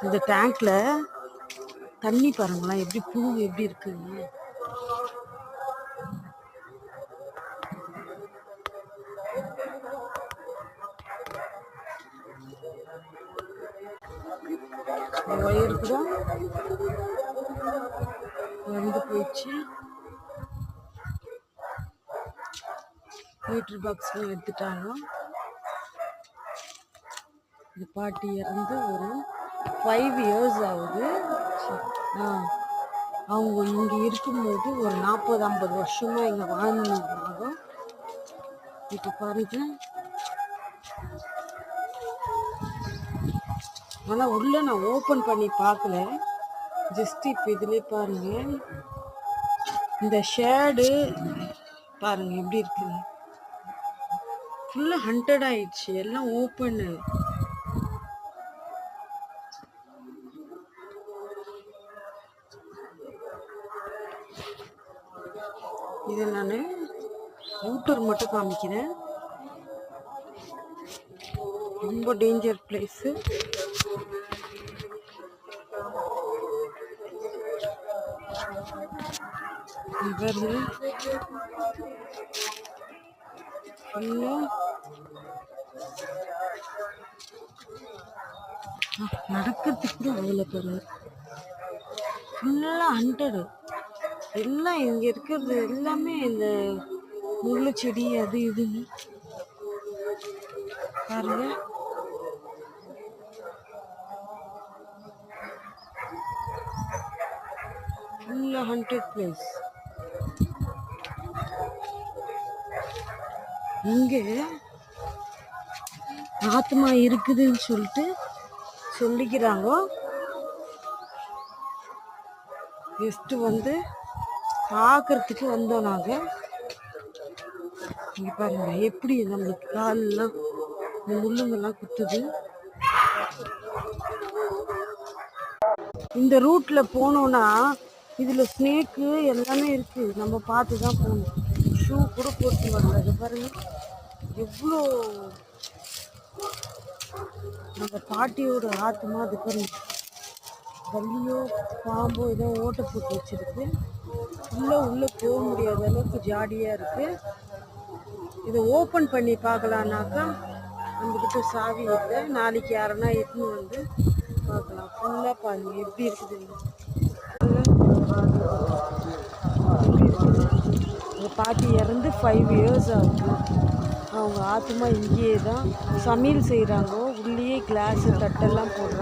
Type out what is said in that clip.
இந்த டேங்க்ல தண்ணி பாருங்களா எப்படி புழு எப்படி இருக்குன்னு. ஒயர் கூட வந்து போயிடுச்சு. மீட்டர் பாக்ஸ்லாம் எடுத்துட்டாங்க. இந்த பாட்டி இறந்து ஒரு 5 years ஆகுது. அவங்க இங்கே இருக்கும்போது ஒரு 40-50 வருஷமா இங்கே வாழ்ந்துருந்தாங்க. இப்போ பாருங்க. ஆனால் உள்ள நான் ஓப்பன் பண்ணி பார்க்கல. ஜஸ்ட் இப்போ இதுலேயே பாருங்க. இந்த ஷேடு பாருங்க எப்படி இருக்குங்க. ஃபுல்லாக ஹண்டட் ஆயிடுச்சு. எல்லாம் ஓப்பனு. இது நான் அவுட்டர் மட்டும் காமிக்கிறேன். ரொம்ப டேஞ்சர் பிளேஸு. நடக்கிறதுக்கு கூட அவ்வளோ பாருங்க. ஃபுல்லாக ஹண்டடு. எல்லாம் இங்கே இருக்கிறது எல்லாமே இந்த முள்ளு செடி அது இதுன்னு பாருங்க. ஃபுல்லாக ஹண்டட் பிளேஸ். இங்கே ஆத்மா இருக்குதுன்னு சொல்லிட்டு சொல்லிக்கிறாங்க. ஜஸ்ட் வந்து பார்க்கறதுக்கு வந்தோம் நாங்கள். இங்கே பாருங்க எப்படி நம்மளுக்கு காலெல்லாம் முள்ளுங்கெல்லாம் குத்துது. இந்த ரூட்ல போனோம்னா இதில் ஸ்னேக்கு எல்லாமே இருக்கு. நம்ம பார்த்து தான் போகணும். ஷூ கூட போட்டு வரல. இது பாருங்க எவ்வளோ நம்ம பாட்டியோட ஆத்மா. அது பாருங்க கல்லியோ பாம்போ ஏதோ ஓட்டை போட்டு வச்சிருக்கு. உள்ளே போக முடியாத அளவுக்கு ஜாடியாக இருக்கு. இதை ஓப்பன் பண்ணி பார்க்கலான்னாக்கா நம்மக்கிட்ட சாவி இல்லை. நாளைக்கு யாருன்னா எடுத்துன்னு வந்து பார்க்கலாம். ஃபுல்லாக பாருங்க எப்படி இருக்குது. எங்கள் பாட்டி இறந்து 5 years ஆகுது. அவங்க ஆத்மா இங்கேயே தான் சமையல் செய்கிறாங்க. உள்ளேயே கிளாஸு தட்டெல்லாம் போடுறாங்க.